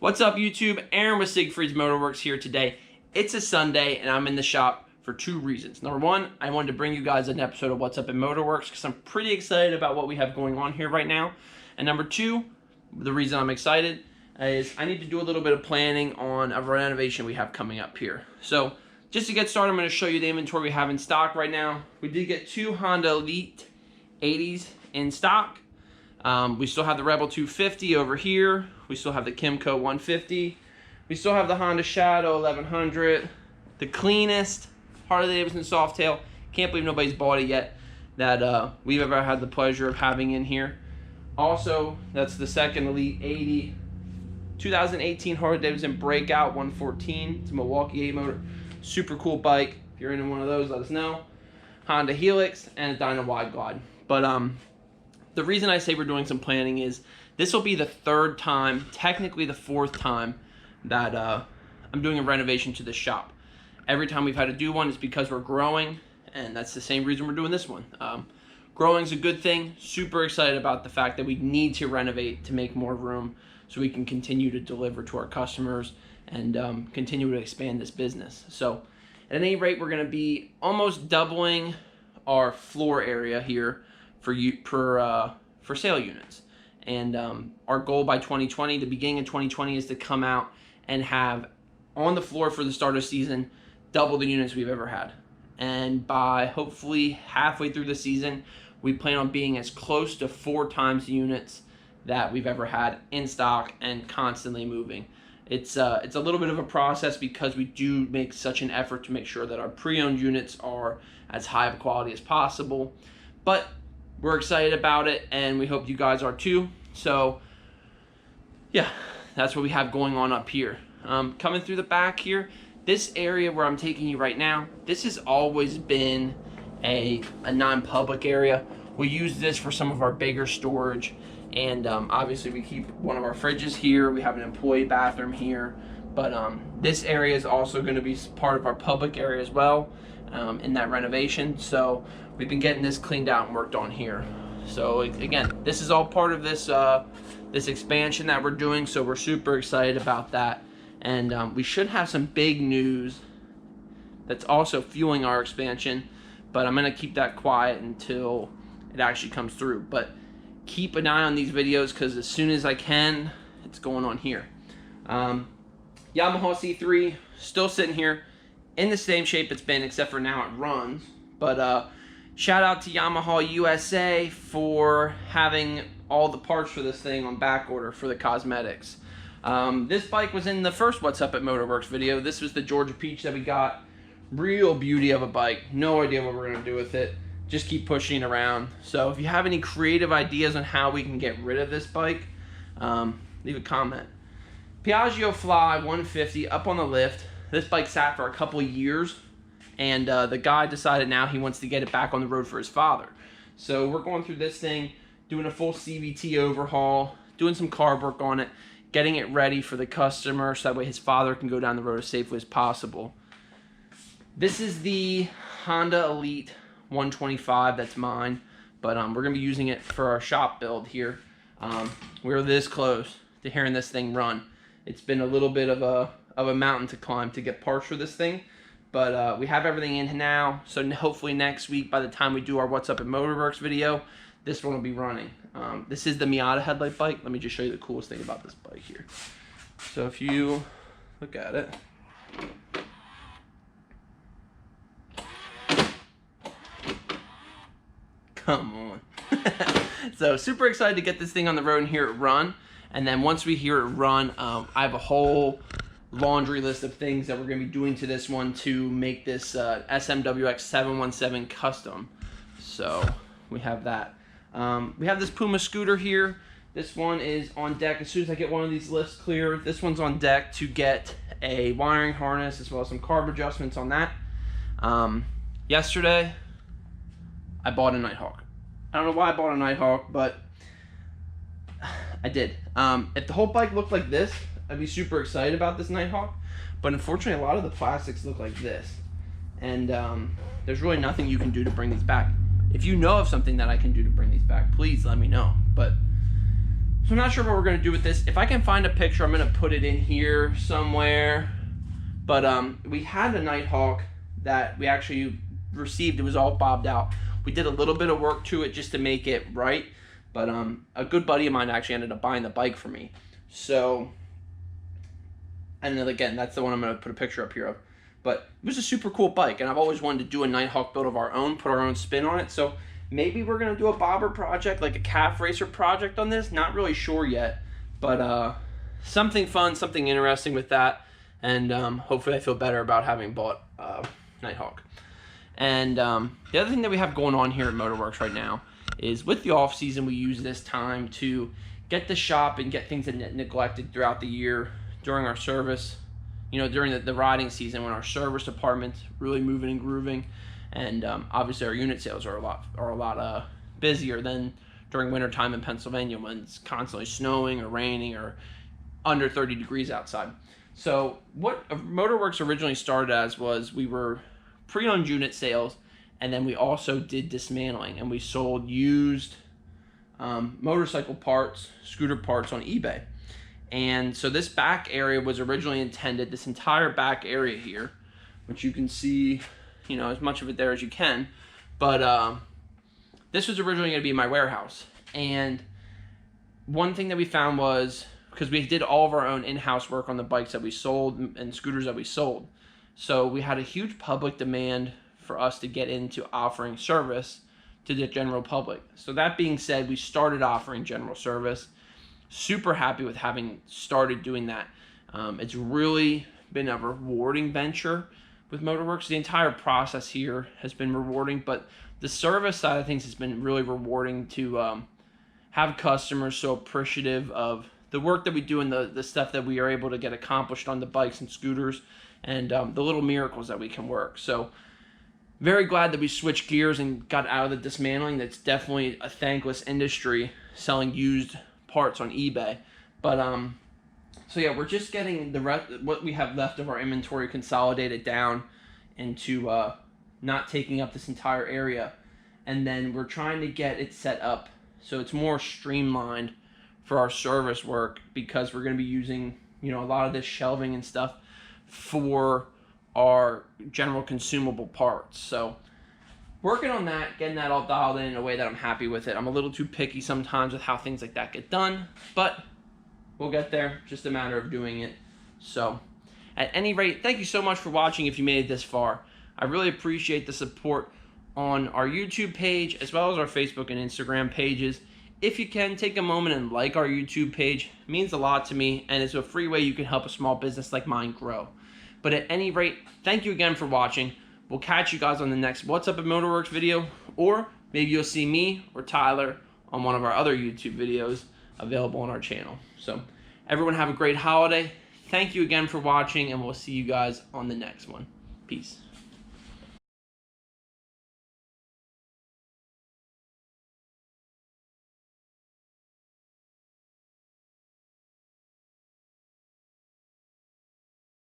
What's up, YouTube? Aaron with Siegfried's Motorwerx here today. It's a Sunday and I'm in the shop for two reasons. Number one, I wanted to bring you guys an episode of What's Up in Motorwerx because I'm pretty excited about what we have going on here right now. And number two, the reason I'm excited is I need to do a little bit of planning on a renovation we have coming up here. So just to get started, I'm going to show you the inventory we have in stock right now. We did get two Honda Elite 80s in stock. We still have the Rebel 250 over here. We still have the Kimco 150. We still have the Honda Shadow 1100. The cleanest Harley-Davidson Softail. Can't believe nobody's bought it yet that we've ever had the pleasure of having in here. Also, that's the second Elite 80. 2018 Harley-Davidson Breakout 114. It's a Milwaukee 8-motor. Super cool bike. If you're into one of those, let us know. Honda Helix and a Dyna Wide Glide. But the reason I say we're doing some planning is this will be the third time, technically the fourth time, that I'm doing a renovation to the shop. Every time we've had to do one is because we're growing, and that's the same reason we're doing this one. Growing's a good thing. Super excited about the fact that we need to renovate to make more room so we can continue to deliver to our customers and continue to expand this business. So at any rate, we're going to be almost doubling our floor area here for sale units. And our goal by 2020, the beginning of 2020, is to come out and have on the floor for the start of season double the units we've ever had. And by hopefully halfway through the season, we plan on being as close to 4 times the units that we've ever had in stock and constantly moving. It's a little bit of a process because we do make such an effort to make sure that our pre-owned units are as high of quality as possible. But we're excited about it, and we hope you guys are too. So yeah, that's what we have going on up here. Coming through the back here, this area where I'm taking you right now, this has always been a non-public area. We use this for some of our bigger storage, and obviously we keep one of our fridges here. We have an employee bathroom here, but this area is also going to be part of our public area as well in that renovation. So we've been getting this cleaned out and worked on here. So again, this is all part of this this expansion that we're doing, so we're super excited about that. And we should have some big news that's also fueling our expansion, but I'm going to keep that quiet until it actually comes through. But keep an eye on these videos because as soon as I can, it's going on here. Yamaha C3 still sitting here in the same shape it's been, except for now it runs. But shout out to Yamaha USA for having all the parts for this thing on back order for the cosmetics. This bike was in the first What's Up at Motorwerx video. This was the Georgia Peach that we got. Real beauty of a bike. No idea what we're going to do with it. Just keep pushing it around. So if you have any creative ideas on how we can get rid of this bike, leave a comment. Piaggio Fly 150 up on the lift. This bike sat for a couple of years, and the guy decided now he wants to get it back on the road for his father. So we're going through this thing, doing a full CVT overhaul, doing some carb work on it, getting it ready for the customer so that way his father can go down the road as safely as possible. This is the Honda Elite 125, that's mine, but we're going to be using it for our shop build here. We're this close to hearing this thing run. It's been a little bit of a mountain to climb to get parts for this thing, but we have everything in now, so hopefully next week, by the time we do our What's Up at Motorwerx video, this one will be running. This is the Miata headlight bike. Let me just show you the coolest thing about this bike here. So if you look at it, come on. So super excited to get this thing on the road and hear it run. And then once we hear it run, I have a whole laundry list of things that we're going to be doing to this one to make this SMWX 717 custom. So we have that. We have this Puma scooter here. This one is on deck. As soon as I get one of these lifts clear, this one's on deck to get a wiring harness as well as some carb adjustments on that. Yesterday, I bought a Nighthawk. I don't know why I bought a Nighthawk, but I did. If the whole bike looked like this, I'd be super excited about this Nighthawk. But unfortunately, a lot of the plastics look like this. And there's really nothing you can do to bring these back. If you know of something that I can do to bring these back, please let me know. But So I'm not sure what we're gonna do with this. If I can find a picture, I'm gonna put it in here somewhere. But we had a Nighthawk that we actually received. It was all bobbed out. We did a little bit of work to it just to make it right. But a good buddy of mine actually ended up buying the bike for me. So, and then again, that's the one I'm gonna put a picture up here of. But it was a super cool bike, and I've always wanted to do a Nighthawk build of our own, put our own spin on it. So maybe we're gonna do a bobber project, like a calf racer project on this. Not really sure yet, but something fun, something interesting with that. And hopefully I feel better about having bought Nighthawk. And the other thing that we have going on here at Motorwerx right now is with the off season, we use this time to get the shop and get things that neglected throughout the year during our service. You know, during the riding season when our service department's really moving and grooving, and obviously our unit sales are a lot busier than during winter time in Pennsylvania when it's constantly snowing or raining or under 30 degrees outside. So what Motorwerx originally started as was we were pre-owned unit sales, and then we also did dismantling, and we sold used motorcycle parts, scooter parts on eBay. And so this back area was originally intended, this entire back area here, which you can see, you know, as much of it there as you can, but this was originally going to be my warehouse. And one thing that we found was, because we did all of our own in-house work on the bikes that we sold and scooters that we sold, so we had a huge public demand for us to get into offering service to the general public. So that being said, we started offering general service. Super happy with having started doing that. It's really been a rewarding venture with Motorwerx. The entire process here has been rewarding, but the service side of things has been really rewarding to have customers so appreciative of the work that we do and the stuff that we are able to get accomplished on the bikes and scooters, and the little miracles that we can work. So very glad that we switched gears and got out of the dismantling. That's definitely a thankless industry, selling used parts on eBay. But so yeah, we're just getting the rest, what we have left of our inventory, consolidated down into not taking up this entire area, and then we're trying to get it set up so it's more streamlined for our service work, because we're going to be using, you know, a lot of this shelving and stuff for our general consumable parts. So working on that, getting that all dialed in a way that I'm happy with it. I'm a little too picky sometimes with how things like that get done, but we'll get there. Just a matter of doing it. So at any rate, thank you so much for watching if you made it this far. I really appreciate the support on our YouTube page as well as our Facebook and Instagram pages. If you can, take a moment and like our YouTube page. It means a lot to me, and it's a free way you can help a small business like mine grow. But at any rate, thank you again for watching. We'll catch you guys on the next What's Up at Motorwerx video, or maybe you'll see me or Tyler on one of our other YouTube videos available on our channel. So everyone have a great holiday. Thank you again for watching, and we'll see you guys on the next one. Peace.